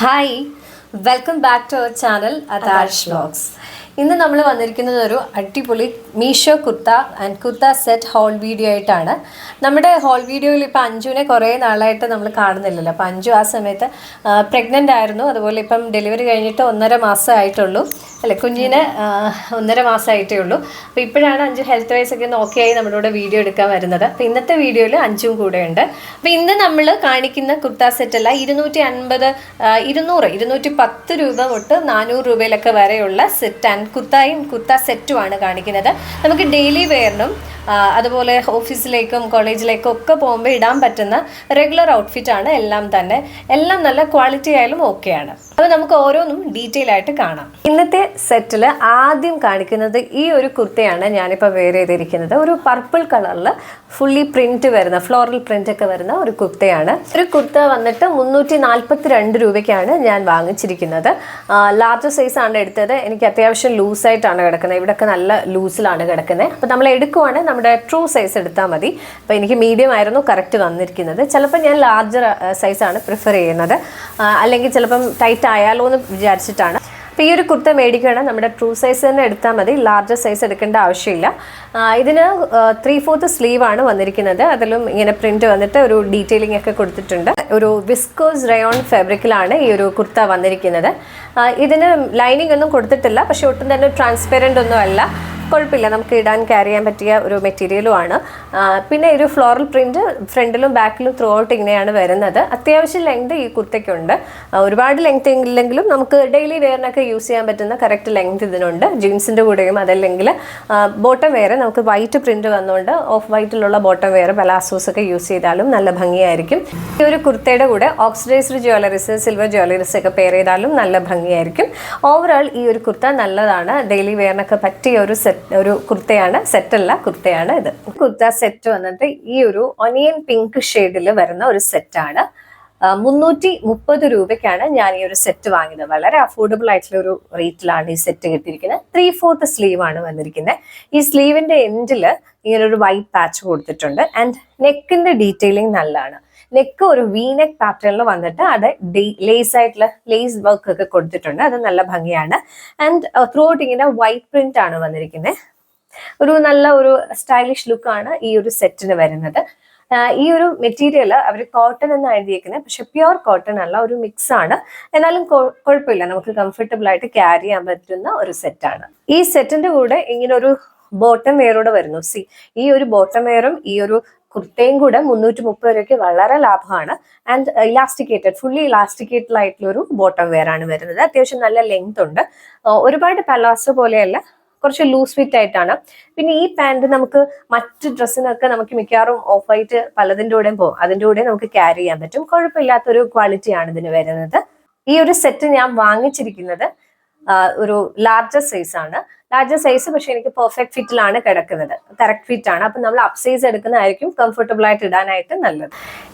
Hi, welcome back to our channel Adarsh Vlogs. ഇന്ന് നമ്മൾ വന്നിരിക്കുന്നത് ഒരു അടിപൊളി Meesho kurta and kurta set haul video ആയിട്ടാണ്. നമ്മുടെ ഹോൾ വീഡിയോയിൽ ഇപ്പോൾ അഞ്ജുവിനെ കുറേ നാളായിട്ട് നമ്മൾ കാണുന്നില്ലല്ലോ. അപ്പോൾ അഞ്ജു ആ സമയത്ത് പ്രഗ്നൻ്റ് ആയിരുന്നു. അതുപോലെ ഇപ്പം ഡെലിവറി കഴിഞ്ഞിട്ട് 1.5 മാസം ആയിട്ടുള്ളൂ അല്ലേ, കുഞ്ഞിന് 1.5 മാസമായിട്ടേ ഉള്ളൂ. അപ്പോൾ ഇപ്പോഴാണ് അഞ്ജു ഹെൽത്ത് വൈസ് ഒക്കെ ഒന്ന് ഓക്കെ ആയി നമ്മുടെ വീഡിയോ എടുക്കാൻ വരുന്നത്. അപ്പോൾ ഇന്നത്തെ വീഡിയോയിൽ അഞ്ജുവും കൂടെ ഉണ്ട്. അപ്പോൾ ഇന്ന് നമ്മൾ കാണിക്കുന്ന കുർത്ത സെറ്റല്ല 210 രൂപ തൊട്ട് 400 രൂപയിലൊക്കെ വരെയുള്ള സെറ്റ് ആൻഡ് കുർത്തയും കുർത്ത സെറ്റുമാണ് കാണിക്കുന്നത്. നമുക്ക് ഡെയിലി വെയറിനും അതുപോലെ ഓഫീസിലേക്കും കോളേജിലേക്കും ഒക്കെ പോകുമ്പോൾ ഇടാൻ പറ്റുന്ന റെഗുലർ ഔട്ട്ഫിറ്റാണ് എല്ലാം നല്ല ക്വാളിറ്റി ആയാലും ഓക്കെയാണ്. അപ്പോൾ നമുക്ക് ഓരോന്നും ഡീറ്റെയിൽ ആയിട്ട് കാണാം. ഇന്നത്തെ സെറ്റിൽ ആദ്യം കാണിക്കുന്നത് ഈ ഒരു കുർത്തയാണ് ഞാനിപ്പോൾ വെയർ ചെയ്തിരിക്കുന്നത്. ഒരു പർപ്പിൾ കളറിൽ ഫുള്ളി പ്രിന്റ് വരുന്ന ഫ്ലോറൽ പ്രിന്റ് ഒക്കെ വരുന്ന ഒരു കുർത്തയാണ്. ഒരു കുർത്ത വന്നിട്ട് 342 രൂപയ്ക്കാണ് ഞാൻ വാങ്ങിച്ചിരിക്കുന്നത്. ലാർജ് സൈസാണ് എടുത്തത്. എനിക്ക് അത്യാവശ്യം ലൂസായിട്ടാണ് കിടക്കുന്നത്. ഇവിടെയൊക്കെ നല്ല ലൂസിലാണ് കിടക്കുന്നത്. അപ്പോൾ നമ്മൾ എടുക്കുവാണെങ്കിൽ നമ്മുടെ ട്രൂ സൈസ് എടുത്താൽ മതി. അപ്പോൾ എനിക്ക് മീഡിയം ആയിരുന്നു കറക്റ്റ് വന്നിരിക്കുന്നത്. ചിലപ്പോൾ ഞാൻ ലാർജർ സൈസാണ് പ്രിഫർ ചെയ്യുന്നത്, അല്ലെങ്കിൽ ചിലപ്പം ടൈറ്റ് ആയാലോ എന്ന് വിചാരിച്ചിട്ടാണ്. അപ്പോൾ ഈ ഒരു കുർത്ത മേടിക്കുകയാണെങ്കിൽ നമ്മുടെ ട്രൂ സൈസ് തന്നെ എടുത്താൽ മതി, ലാർജർ സൈസ് എടുക്കേണ്ട ആവശ്യമില്ല. ഇതിന് 3/4 സ്ലീവാണ് വന്നിരിക്കുന്നത്. അതിലും ഇങ്ങനെ പ്രിന്റ് വന്നിട്ട് ഒരു ഡീറ്റെയിലിംഗ് ഒക്കെ കൊടുത്തിട്ടുണ്ട്. ഒരു വിസ്കോസ് റയോൺ ഫാബ്രിക്കിലാണ് ഈ ഒരു കുർത്ത വന്നിരിക്കുന്നത്. ഇതിന് ലൈനിങ് ഒന്നും കൊടുത്തിട്ടില്ല, പക്ഷെ ഒട്ടും തന്നെ ട്രാൻസ്പെറൻ്റ് ഒന്നും അല്ല. കുഴപ്പമില്ല, നമുക്ക് ഇടാൻ ക്യാരി ചെയ്യാൻ പറ്റിയ ഒരു മെറ്റീരിയലും ആണ്. പിന്നെ ഒരു ഫ്ലോറൽ പ്രിന്റ് ഫ്രണ്ടിലും ബാക്കിലും ത്രൂ ഔട്ട് ഇങ്ങനെയാണ് വരുന്നത്. അത്യാവശ്യം ലെങ്ത് ഈ കുർത്തയ്ക്കുണ്ട്. ഒരുപാട് ലെങ്ത് ഇല്ലെങ്കിലും നമുക്ക് ഡെയിലി വെയറിനൊക്കെ യൂസ് ചെയ്യാൻ പറ്റുന്ന കറക്റ്റ് ലെങ്ത് ഇതിനുണ്ട്. ജീൻസിൻ്റെ കൂടെയും അതല്ലെങ്കിൽ ബോട്ടം വെയർ നമുക്ക് വൈറ്റ് പ്രിന്റ് വന്നുകൊണ്ട് ഓഫ് വൈറ്റിലുള്ള ബോട്ടം വെയർ പലാസോസ് ഒക്കെ യൂസ് ചെയ്താലും നല്ല ഭംഗിയായിരിക്കും. ഈ ഒരു കുർത്തയുടെ കൂടെ ഓക്സിഡൈസ്ഡ് ജ്വല്ലറീസ്, സിൽവർ ജ്വല്ലറീസ് ഒക്കെ പെയർ ചെയ്താലും നല്ല ഭംഗിയായിരിക്കും. ഓവറോൾ ഈ ഒരു കുർത്ത നല്ലതാണ്. ഡെയിലി വെയറിനൊക്കെ പറ്റിയ ഒരു കുർത്തയാണ്, സെറ്റല്ല കുർത്തയാണ് ഇത്. കുർത്ത സെറ്റ് വന്നിട്ട് ഈ ഒരു ഒനിയൻ പിങ്ക് ഷെയ്ഡിൽ വരുന്ന ഒരു സെറ്റാണ്. 330 രൂപയ്ക്കാണ് ഞാൻ ഈ ഒരു സെറ്റ് വാങ്ങിയത്. വളരെ അഫോർഡബിൾ ആയിട്ടുള്ള ഒരു റേറ്റിലാണ് ഈ സെറ്റ് കിട്ടിയിരിക്കുന്നത്. 3/4 സ്ലീവാണ് വന്നിരിക്കുന്നത്. ഈ സ്ലീവിന്റെ എൻഡിൽ ഇങ്ങനെ ഒരു വൈറ്റ് പാച്ച് കൊടുത്തിട്ടുണ്ട്. ആൻഡ് നെക്കിന്റെ ഡീറ്റെയിലിംഗ് നല്ലതാണ്. നെക്ക് ഒരു വീനെക്ക് പാറ്റേണിൽ വന്നിട്ട് അത് ലേസ് ആയിട്ടുള്ള ലേസ് വർക്ക് ഒക്കെ കൊടുത്തിട്ടുണ്ട്. അത് നല്ല ഭംഗിയാണ്. ആൻഡ് ത്രൂ ഔട്ട് ഇങ്ങനെ വൈറ്റ് പ്രിന്റ് ആണ് വന്നിരിക്കുന്നത്. ഒരു നല്ല ഒരു സ്റ്റൈലിഷ് ലുക്കാണ് ഈ ഒരു സെറ്റിന് വരുന്നത്. ഈ ഒരു മെറ്റീരിയൽ അവർ കോട്ടൺ എന്നാണ് എഴുതിയിരിക്കുന്നത്, പക്ഷെ പ്യുവർ കോട്ടൺ അല്ല, ഒരു മിക്സ് ആണ്. എന്നാലും കുഴപ്പമില്ല, നമുക്ക് കംഫർട്ടബിൾ ആയിട്ട് ക്യാരി ചെയ്യാൻ പറ്റുന്ന ഒരു സെറ്റാണ്. ഈ സെറ്റിന്റെ കൂടെ ഇങ്ങനെ ഒരു ബോട്ടം വെയറോടെ വരുന്നു. ഈ ഒരു ബോട്ടം വെയറും ഈ ഒരു കുർത്തയും കൂടെ 330 രൂപയ്ക്ക് വളരെ ലാഭമാണ്. ആൻഡ് ഇലാസ്റ്റിക്കേറ്റഡ്, ഫുള്ളി ഇലാസ്റ്റിക്കേറ്റഡ് ആയിട്ടുള്ള ഒരു ബോട്ടം വെയർ ആണ് വരുന്നത്. അത്യാവശ്യം നല്ല ലെങ്ത് ഉണ്ട്. ഒരുപാട് പലാസോ പോലെയല്ല, കുറച്ച് ലൂസ് ഫിറ്റ് ആയിട്ടാണ്. പിന്നെ ഈ പാൻറ് നമുക്ക് മറ്റ് ഡ്രസ്സിനൊക്കെ നമുക്ക് മിക്കവാറും ഓഫ് വൈറ്റ് പലതിൻ്റെ കൂടെയും പോകും, അതിൻ്റെ കൂടെ നമുക്ക് ക്യാരി ചെയ്യാൻ പറ്റും. കുഴപ്പമില്ലാത്തൊരു ക്വാളിറ്റിയാണ് ഇതിന് വരുന്നത്. ഈ ഒരു സെറ്റ് ഞാൻ വാങ്ങിച്ചിരിക്കുന്നത് ഒരു ലാർജർ സൈസ് ആണ്. ലാർജർ സൈസ് പക്ഷെ എനിക്ക് പെർഫെക്റ്റ് ഫിറ്റിലാണ് കിടക്കുന്നത്, കറക്റ്റ് ഫിറ്റ് ആണ്. അപ്പം നമ്മൾ അപ്പ് സൈസ് എടുക്കുന്നതായിരിക്കും കംഫർട്ടബിൾ ആയിട്ട് ഇടാനായിട്ട് നല്ലത്.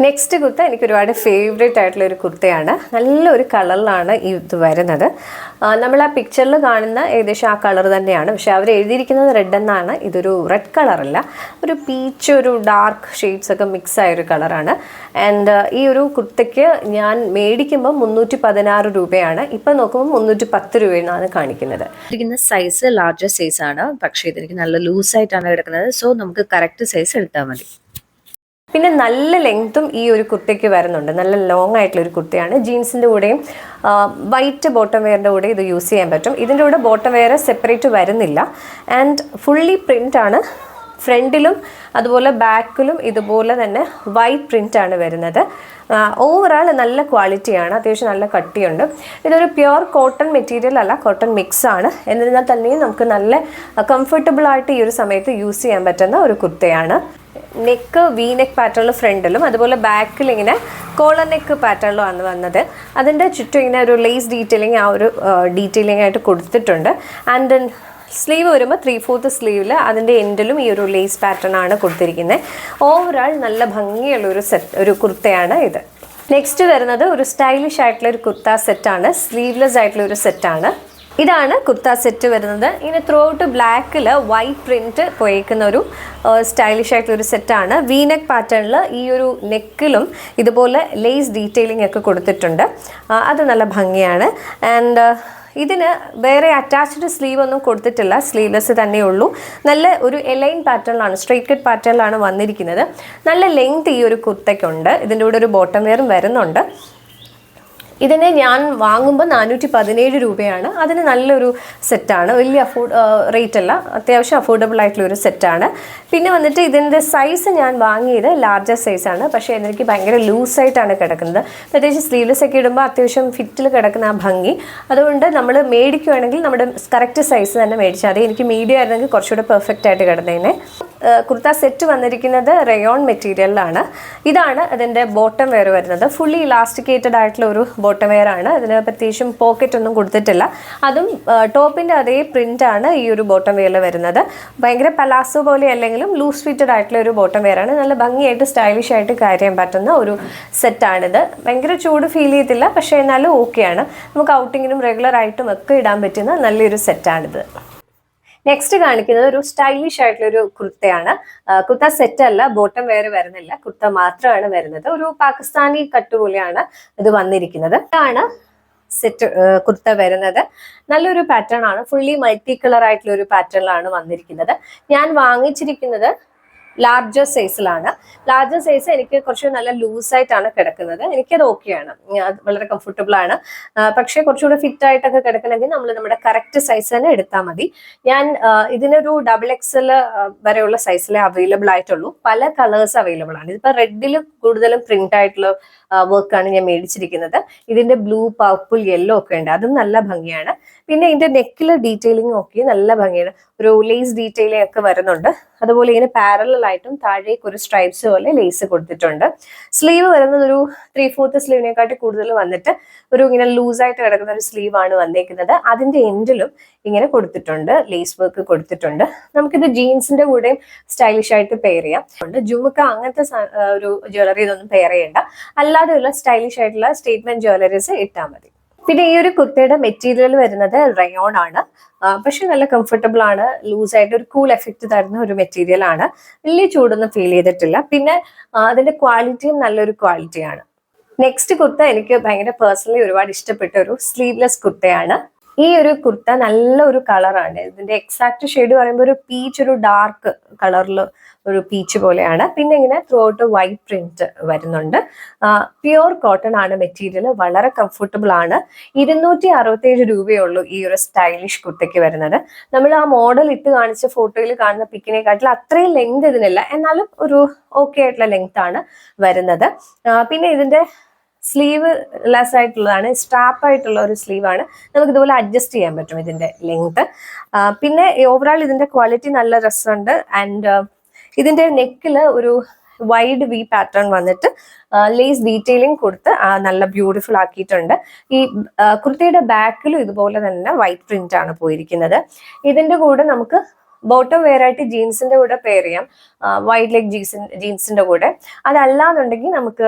നെക്സ്റ്റ് കുർത്ത എനിക്ക് ഒരുപാട് ഫേവറേറ്റ് ആയിട്ടുള്ള ഒരു കുർത്തയാണ്. നല്ലൊരു കളറിലാണ് ഇത് വരുന്നത്. നമ്മൾ ആ പിക്ചറിൽ കാണുന്ന ഏകദേശം ആ കളർ തന്നെയാണ്, പക്ഷെ അവർ എഴുതിയിരിക്കുന്നത് റെഡ് എന്നാണ്. ഇതൊരു റെഡ് കളറല്ല, ഒരു പീച്ച്, ഒരു ഡാർക്ക് ഷെയ്ഡ്സ് ഒക്കെ മിക്സ് ആയൊരു കളറാണ്. ആൻഡ് ഈ ഒരു കുർത്തയ്ക്ക് ഞാൻ മേടിക്കുമ്പോൾ 316 രൂപയാണ്. ഇപ്പം നോക്കുമ്പോൾ 310 രൂപയെന്നാണ് കാണിക്കുന്നത്. സൈസ് ലാർജർ സൈസ് ആണ്, പക്ഷേ ഇതെനിക്ക് നല്ല ലൂസായിട്ടാണ് കിടക്കുന്നത്. സോ നമുക്ക് കറക്റ്റ് സൈസ് എടുത്താൽ മതി. പിന്നെ നല്ല ലെങ്ത്തും ഈ ഒരു കുർത്തയ്ക്ക് വരുന്നുണ്ട്. നല്ല ലോങ് ആയിട്ടുള്ള ഒരു കുർത്തയാണ്. ജീൻസിൻ്റെ കൂടെയും വൈറ്റ് ബോട്ടം വെയറിൻ്റെ കൂടെ ഇത് യൂസ് ചെയ്യാൻ പറ്റും. ഇതിൻ്റെ കൂടെ ബോട്ടം വെയർ സെപ്പറേറ്റ് വരുന്നില്ല. ആൻഡ് ഫുള്ളി പ്രിൻ്റ് ആണ്. ഫ്രണ്ടിലും അതുപോലെ ബാക്കിലും ഇതുപോലെ തന്നെ വൈറ്റ് പ്രിൻ്റ് ആണ് വരുന്നത്. ഓവറാൾ നല്ല ക്വാളിറ്റിയാണ്, അത്യാവശ്യം നല്ല കട്ടിയുണ്ട്. ഇതൊരു പ്യുവർ കോട്ടൺ മെറ്റീരിയൽ അല്ല, കോട്ടൺ മിക്സ് ആണ്. എന്നിരുന്നാൽ തന്നെയും നമുക്ക് നല്ല കംഫർട്ടബിൾ ആയിട്ട് ഈ ഒരു സമയത്ത് യൂസ് ചെയ്യാൻ പറ്റുന്ന ഒരു കുർത്തയാണ്. നെക്ക് വി നെക്ക് പാറ്റേണിൽ ഫ്രണ്ടിലും അതുപോലെ ബാക്കിൽ ഇങ്ങനെ കോളർ നെക്ക് പാറ്റേണിലുമാണ് വന്നത്. അതിൻ്റെ ചുറ്റും ഇങ്ങനെ ഒരു ലേസ് ഡീറ്റെയിലിംഗ്, ആ ഒരു ഡീറ്റെയിലിംഗ് ആയിട്ട് കൊടുത്തിട്ടുണ്ട്. ആൻഡ് സ്ലീവ് വരുമ്പോൾ 3/4 സ്ലീവിൽ അതിൻ്റെ എൻഡിലും ഈ ഒരു ലേസ് പാറ്റേൺ ആണ് കൊടുത്തിരിക്കുന്നത്. ഓവറാൾ നല്ല ഭംഗിയുള്ള ഒരു കുർത്തയാണ് ഇത്. നെക്സ്റ്റ് വരുന്നത് ഒരു സ്റ്റൈലിഷ് ആയിട്ടുള്ള ഒരു കുർത്ത സെറ്റാണ്. സ്ലീവ്ലെസ് ആയിട്ടുള്ള ഒരു സെറ്റാണ്. ഇതാണ് കുർത്ത സെറ്റ് വരുന്നത്. ഇങ്ങനെ ത്രൂ ഔട്ട് ബ്ലാക്കിൽ വൈറ്റ് പ്രിൻറ്റ് പോയേക്കുന്ന ഒരു സ്റ്റൈലിഷ് ആയിട്ടുള്ളൊരു സെറ്റാണ്. വീനെക്ക് പാറ്റേണിൽ ഈ ഒരു നെക്കിലും ഇതുപോലെ ലേസ് ഡീറ്റെയിലിംഗ് ഒക്കെ കൊടുത്തിട്ടുണ്ട്. അത് നല്ല ഭംഗിയാണ്. ആൻഡ് ഇതിന് വേറെ അറ്റാച്ച്ഡ് സ്ലീവ് ഒന്നും കൊടുത്തിട്ടില്ല, സ്ലീവ്ലെസ് തന്നെയുള്ളൂ. നല്ല ഒരു എലൈൻ പാറ്റേണിലാണ്, സ്ട്രെയിറ്റ് കട്ട് പാറ്റേണിലാണ് വന്നിരിക്കുന്നത്. നല്ല ലെങ്ത് ഈ ഒരു കുർത്തയ്ക്കുണ്ട്. ഇതിൻ്റെ കൂടെ ഒരു ബോട്ടം വെയറും വരുന്നുണ്ട്. ഇതിനെ ഞാൻ വാങ്ങുമ്പോൾ 417 രൂപയാണ്. അതിന് നല്ലൊരു സെറ്റാണ്, വലിയ റേറ്റ് അല്ല, അത്യാവശ്യം അഫോർഡബിൾ ആയിട്ടുള്ളൊരു സെറ്റാണ്. പിന്നെ വന്നിട്ട് ഇതിൻ്റെ സൈസ് ഞാൻ വാങ്ങിയത് ലാർജർ സൈസാണ്. പക്ഷേ എനിക്ക് ഭയങ്കര ലൂസായിട്ടാണ് കിടക്കുന്നത്. പ്രത്യേകിച്ച് സ്ലീവ്ലെസ് ഒക്കെ ഇടുമ്പോൾ അത്യാവശ്യം ഫിറ്റിൽ കിടക്കുന്ന ആ ഭംഗി. അതുകൊണ്ട് നമ്മൾ മേടിക്കുകയാണെങ്കിൽ നമ്മുടെ കറക്റ്റ് സൈസ് തന്നെ മേടിച്ചാൽ മതി. എനിക്ക് മീഡിയം ആയിരുന്നെങ്കിൽ കുറച്ചുകൂടെ പെർഫെക്റ്റ് ആയിട്ട് കിടന്നതിനെ. കുർത്ത സെറ്റ് വന്നിരിക്കുന്നത് റയോൺ മെറ്റീരിയലിലാണ്. ഇതാണ് അതിൻ്റെ ബോട്ടം വെയർ വരുന്നത്. ഫുള്ളി ഇലാസ്റ്റിക്കേറ്റഡ് ആയിട്ടുള്ള ഒരു ബോട്ടം വെയർ ആണ്. ഇതിന് പ്രത്യേകിച്ചും പോക്കറ്റ് ഒന്നും കൊടുത്തിട്ടില്ല. അതും ടോപ്പിൻ്റെ അതേ പ്രിൻ്റാണ് ഈ ഒരു ബോട്ടം വെയറിൽ വരുന്നത്. ഭയങ്കര പലാസോ പോലെ അല്ലെങ്കിലും ലൂസ് ഫിറ്റഡ് ആയിട്ടുള്ള ഒരു ബോട്ടം വെയർ ആണ്. നല്ല ഭംഗിയായിട്ട് സ്റ്റൈലിഷ് ആയിട്ട് ക്യാരി ചെയ്യാൻ പറ്റുന്ന ഒരു സെറ്റാണിത്. ഭയങ്കര ചൂട് ഫീൽ ചെയ്യത്തില്ല, പക്ഷേ എന്നാലും ഓക്കെയാണ്. നമുക്ക് ഔട്ടിങ്ങിനും റെഗുലർ ആയിട്ടും ഒക്കെ ഇടാൻ പറ്റുന്ന നല്ലൊരു സെറ്റാണിത്. നെക്സ്റ്റ് കാണിക്കുന്നത് ഒരു സ്റ്റൈലിഷ് ആയിട്ടുള്ളൊരു കുർത്തയാണ്. കുർത്ത സെറ്റ് അല്ല, ബോട്ടം വെയർ വരുന്നില്ല, കുർത്ത മാത്രമാണ് വരുന്നത്. ഒരു പാകിസ്ഥാനി കട്ട് പോലെയാണ് ഇത് വന്നിരിക്കുന്നത്. ഇതാണ് സെറ്റ് കുർത്ത വരുന്നത്. നല്ലൊരു പാറ്റേൺ ആണ്. ഫുള്ളി മൾട്ടി കളർ ആയിട്ടുള്ള ഒരു പാറ്റേണിലാണ് വന്നിരിക്കുന്നത്. ഞാൻ വാങ്ങിച്ചിരിക്കുന്നത് ലാർജർ സൈസിലാണ്. ലാർജർ സൈസ് എനിക്ക് കുറച്ച് നല്ല ലൂസായിട്ടാണ് കിടക്കുന്നത്. എനിക്കത് ഓക്കെയാണ്, വളരെ കംഫർട്ടബിൾ ആണ്. പക്ഷേ കുറച്ചുകൂടെ ഫിറ്റ് ആയിട്ടൊക്കെ കിടക്കണമെങ്കിൽ നമ്മൾ നമ്മുടെ കറക്റ്റ് സൈസ് തന്നെ എടുത്താൽ മതി. ഞാൻ ഇതിനൊരു XXL വരെയുള്ള സൈസിലേ അവൈലബിൾ ആയിട്ടുള്ളൂ. പല കളേഴ്സ് അവൈലബിൾ ആണ്. ഇതിപ്പോൾ റെഡിൽ കൂടുതലും പ്രിന്റ് ആയിട്ടുള്ള വർക്കാണ് ഞാൻ മേടിച്ചിരിക്കുന്നത്. ഇതിന്റെ ബ്ലൂ, പർപ്പിൾ, യെല്ലോ ഒക്കെ ഉണ്ട്. അതും നല്ല ഭംഗിയാണ്. പിന്നെ ഇതിന്റെ നെക്കിൽ ഡീറ്റെയിലിംഗ് ഒക്കെ നല്ല ഭംഗിയാണ്. ഒരു ലേസ് ഡീറ്റെയിലിംഗ് ഒക്കെ വരുന്നുണ്ട്. അതുപോലെ ഇങ്ങനെ പാരലൽ ആയിട്ടും താഴേക്ക് ഒരു സ്ട്രൈപ്സ് പോലെ ലേസ് കൊടുത്തിട്ടുണ്ട്. സ്ലീവ് വരുന്നത് ഒരു 3/4 സ്ലീവിനെക്കാട്ടി കൂടുതൽ വന്നിട്ട് ഒരു ഇങ്ങനെ ലൂസായിട്ട് കിടക്കുന്ന ഒരു സ്ലീവ് ആണ് വന്നേക്കുന്നത്. അതിന്റെ എൻഡിലും ഇങ്ങനെ കൊടുത്തിട്ടുണ്ട്, ലേസ് വർക്ക് കൊടുത്തിട്ടുണ്ട്. നമുക്കിത് ജീൻസിന്റെ കൂടെയും സ്റ്റൈലിഷ് ആയിട്ട് പെയർ ചെയ്യാം. ജുമുക്ക അങ്ങനത്തെ ഒരു ജ്വല്ലറി ഇതൊന്നും പെയർ ചെയ്യേണ്ട. അല്ലാതെയുള്ള സ്റ്റൈലിഷ് ആയിട്ടുള്ള സ്റ്റേറ്റ്മെന്റ് ജ്വല്ലറീസ് ഇട്ടാൽ മതി. പിന്നെ ഈ ഒരു കുർത്തയുടെ മെറ്റീരിയൽ വരുന്നത് റയോൺ ആണ്. പക്ഷെ നല്ല കംഫർട്ടബിൾ ആണ്. ലൂസായിട്ട് ഒരു കൂൾ എഫക്റ്റ് തരുന്ന ഒരു മെറ്റീരിയൽ ആണ്. വലിയ ചൂടൊന്നും ഫീൽ ചെയ്തിട്ടില്ല. പിന്നെ അതിന്റെ ക്വാളിറ്റിയും നല്ലൊരു ക്വാളിറ്റിയാണ്. നെക്സ്റ്റ് കുർത്ത എനിക്ക് ഭയങ്കര പേഴ്സണലി ഒരുപാട് ഇഷ്ടപ്പെട്ട ഒരു സ്ലീവ്ലെസ് കുർത്തയാണ്. ഈ ഒരു കുർത്ത നല്ല ഒരു കളറാണ്. ഇതിന്റെ എക്സാക്ട് ഷെയ്ഡ് പറയുമ്പോൾ ഒരു പീച്ച്, ഒരു ഡാർക്ക് കളറിൽ ഒരു പീച്ച് പോലെയാണ്. പിന്നെ ഇങ്ങനെ ത്രൂ ഔട്ട് വൈറ്റ് പ്രിന്റ് വരുന്നുണ്ട്. പ്യുവർ കോട്ടൺ ആണ് മെറ്റീരിയൽ. വളരെ കംഫർട്ടബിൾ ആണ്. 267 രൂപയുള്ളൂ ഈ ഒരു സ്റ്റൈലിഷ് കുർത്തയ്ക്ക് വരുന്നത്. നമ്മൾ ആ മോഡൽ ഇട്ട് കാണിച്ച ഫോട്ടോയിൽ കാണുന്ന പിക്കിനെക്കാട്ടിൽ അത്രയും ലെങ്ത് ഇതിനില്ല, എന്നാലും ഒരു ഓക്കെ ആയിട്ടുള്ള ലെങ്ത് ആണ് വരുന്നത്. പിന്നെ ഇതിന്റെ സ്ലീവ് ലെസ് ആയിട്ടുള്ളതാണ്, സ്ട്രാപ്പ് ആയിട്ടുള്ള ഒരു സ്ലീവാണ്. നമുക്ക് ഇതുപോലെ അഡ്ജസ്റ്റ് ചെയ്യാൻ പറ്റും ഇതിന്റെ ലെങ്ത്. പിന്നെ ഓവറോൾ ഇതിന്റെ ക്വാളിറ്റി നല്ല രസമുണ്ട്. ആൻഡ് ഇതിന്റെ നെക്കിൽ ഒരു വൈഡ് വി പാറ്റേൺ വന്നിട്ട് ലേസ് ഡീറ്റെയിലിംഗ് കൊടുത്ത് നല്ല ബ്യൂട്ടിഫുൾ ആക്കിയിട്ടുണ്ട്. ഈ കുർത്തിയുടെ ബാക്കിലും ഇതുപോലെ തന്നെ വൈറ്റ് പ്രിന്റ് ആണ് പോയിരിക്കുന്നത്. ഇതിന്റെ കൂടെ നമുക്ക് ബോട്ടം വെയർ ആയിട്ട് ജീൻസിന്റെ കൂടെ പെയർ ചെയ്യാം, വൈറ്റ് ലെഗ് ജീൻസിന്റെ കൂടെ. അതല്ലാന്നുണ്ടെങ്കിൽ നമുക്ക്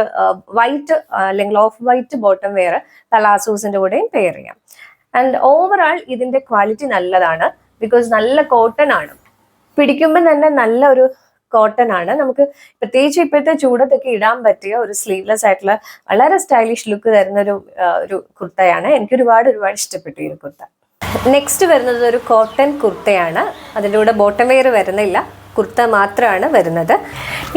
വൈറ്റ് അല്ലെങ്കിൽ ഓഫ് വൈറ്റ് ബോട്ടം വെയർ പലാസോസിന്റെ കൂടെയും പെയർ ചെയ്യാം. ആൻഡ് ഓവറോൾ ഇതിന്റെ ക്വാളിറ്റി നല്ലതാണ്. ബിക്കോസ് നല്ല കോട്ടൺ ആണ്. പിടിക്കുമ്പോൾ തന്നെ നല്ല ഒരു കോട്ടൺ ആണ്. നമുക്ക് പ്രത്യേകിച്ച് ഇപ്പോഴത്തെ ചൂടത്തൊക്കെ ഇടാൻ പറ്റിയ ഒരു സ്ലീവ്ലെസ് ആയിട്ടുള്ള വളരെ സ്റ്റൈലിഷ് ലുക്ക് തരുന്ന ഒരു കുർത്തയാണ്. എനിക്ക് ഒരുപാട് ഇഷ്ടപ്പെട്ടു ഈ കുർത്ത. നെക്സ്റ്റ് വരുന്നത് ഒരു കോട്ടൺ കുർത്തയാണ്. അതിൻ്റെ കൂടെ ബോട്ടം വെയർ വരുന്നില്ല, കുർത്ത മാത്രമാണ് വരുന്നത്.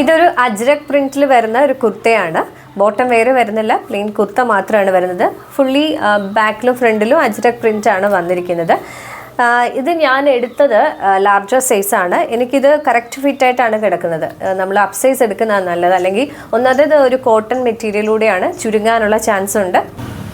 ഇതൊരു അജ്രക് പ്രിന്റിൽ വരുന്ന ഒരു കുർത്തയാണ്. ബോട്ടം വെയർ വരുന്നില്ല, പ്ലെയിൻ കുർത്ത മാത്രമാണ് വരുന്നത്. ഫുള്ളി ബാക്കിലും ഫ്രണ്ടിലും അജ്രക് പ്രിന്റ് ആണ് വന്നിരിക്കുന്നത്. ഇത് ഞാൻ എടുത്തത് ലാർജർ സൈസ് ആണ്. എനിക്കിത് കറക്റ്റ് ഫിറ്റ് ആയിട്ടാണ് കിടക്കുന്നത്. നമ്മൾ അപ്പ് സൈസ് എടുക്കുന്നതാണ് നല്ലത്. അല്ലെങ്കിൽ ഒന്നാമത് ഒരു കോട്ടൺ മെറ്റീരിയലൂടെയാണ്, ചുരുങ്ങാനുള്ള ചാൻസ് ഉണ്ട്.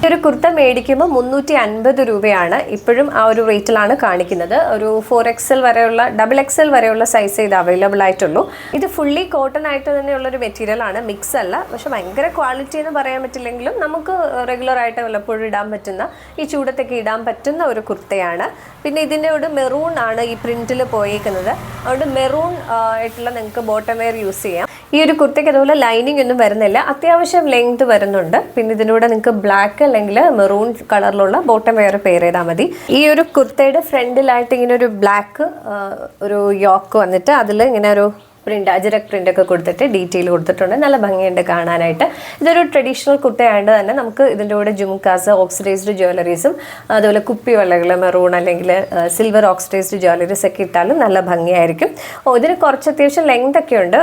ഒരു കുർത്ത മേടിക്കുമ്പോൾ 350 രൂപയാണ്. ഇപ്പോഴും ആ ഒരു റേറ്റിലാണ് കാണിക്കുന്നത്. ഒരു 4XL വരെയുള്ള XXL വരെയുള്ള സൈസ് ഇത് അവൈലബിൾ ആയിട്ടുള്ളൂ. ഇത് ഫുള്ളി കോട്ടൺ ആയിട്ട് തന്നെയുള്ളൊരു മെറ്റീരിയൽ ആണ്, മിക്സ് അല്ല. പക്ഷെ ഭയങ്കര ക്വാളിറ്റി എന്ന് പറയാൻ പറ്റില്ലെങ്കിലും നമുക്ക് റെഗുലർ ആയിട്ട് വല്ലപ്പോഴും ഇടാൻ പറ്റുന്ന, ഈ ചൂടത്തൊക്കെ ഇടാൻ പറ്റുന്ന ഒരു കുർത്തയാണ്. പിന്നെ ഇതിൻ്റെ ഒരു മെറൂൺ ആണ് ഈ പ്രിന്റിൽ പോയേക്കുന്നത്. അതുകൊണ്ട് മെറൂൺ ആയിട്ടുള്ള നിങ്ങൾക്ക് ബോട്ടം വെയർ യൂസ് ചെയ്യാം. ഈ ഒരു കുർത്തയ്ക്ക് അതുപോലെ ലൈനിങ് ഒന്നും വരുന്നില്ല, അത്യാവശ്യം ലെങ്ത് വരുന്നുണ്ട്. പിന്നെ ഇതിലൂടെ നിങ്ങൾക്ക് ബ്ലാക്ക് അല്ലെങ്കിൽ മെറൂൺ കളറിലുള്ള ബോട്ടം വെയർ പെയർ ചെയ്താൽ മതി. ഈ ഒരു കുർത്തയുടെ ഫ്രണ്ടിലായിട്ട് ഇങ്ങനെ ഒരു ബ്ലാക്ക് ഒരു യോക്ക് വന്നിട്ട് അതിൽ ഇങ്ങനെ ഒരു പ്രിൻ്റ്, അജരക് പ്രിൻ്റ് ഒക്കെ കൊടുത്തിട്ട് ഡീറ്റെയിൽ കൊടുത്തിട്ടുണ്ട്. നല്ല ഭംഗിയുണ്ട് കാണാനായിട്ട്. ഇതൊരു ട്രഡീഷണൽ കുർത്തയായതുകൊണ്ട് തന്നെ നമുക്ക് ഇതിൻ്റെ കൂടെ ജുംകാസ്, ഓക്സിഡൈസ്ഡ് ജ്വല്ലറീസും അതുപോലെ കുപ്പിവളകൾ, മെറൂൺ അല്ലെങ്കിൽ സിൽവർ ഓക്സിഡൈസ്ഡ് ജ്വല്ലറീസ് ഒക്കെ ഇട്ടാലും നല്ല ഭംഗിയായിരിക്കും. ഇതിന് കുറച്ച് അത്യാവശ്യം ലെങ്ത് ഒക്കെ ഉണ്ട്,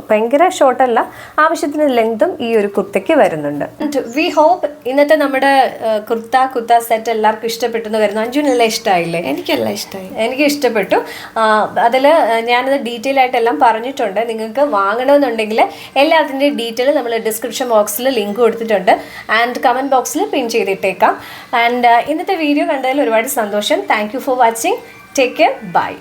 ഭയങ്കര ഷോർട്ടല്ല, ആവശ്യത്തിന് ലെങ്തും ഈ ഒരു കുർത്തയ്ക്ക് വരുന്നുണ്ട്. വി ഹോപ്പ് ഇന്നത്തെ നമ്മുടെ കുർത്ത സെറ്റ് എല്ലാവർക്കും ഇഷ്ടപ്പെട്ടു എന്ന് വരുന്നു. അഞ്ജുനെല്ലാം ഇഷ്ടമായില്ലേ? എനിക്കെല്ലാം ഇഷ്ടമായി, എനിക്ക് ഇഷ്ടപ്പെട്ടു. അതിൽ ഞാനത് ഡീറ്റെയിൽ ആയിട്ട് എല്ലാം പറഞ്ഞിട്ടുണ്ട്. നിങ്ങൾക്ക് വാങ്ങണമെന്നുണ്ടെങ്കിൽ എല്ലാത്തിൻ്റെ ഡീറ്റെയിൽ നമ്മൾ ഡിസ്ക്രിപ്ഷൻ ബോക്സിൽ ലിങ്ക് കൊടുത്തിട്ടുണ്ട് ആൻഡ് കമൻറ്റ് ബോക്സിൽ പിൻ ചെയ്തിട്ടേക്കാം. ആൻഡ് ഇന്നത്തെ വീഡിയോ കണ്ടതിൽ ഒരുപാട് സന്തോഷം. Thank you for watching. Take care. By.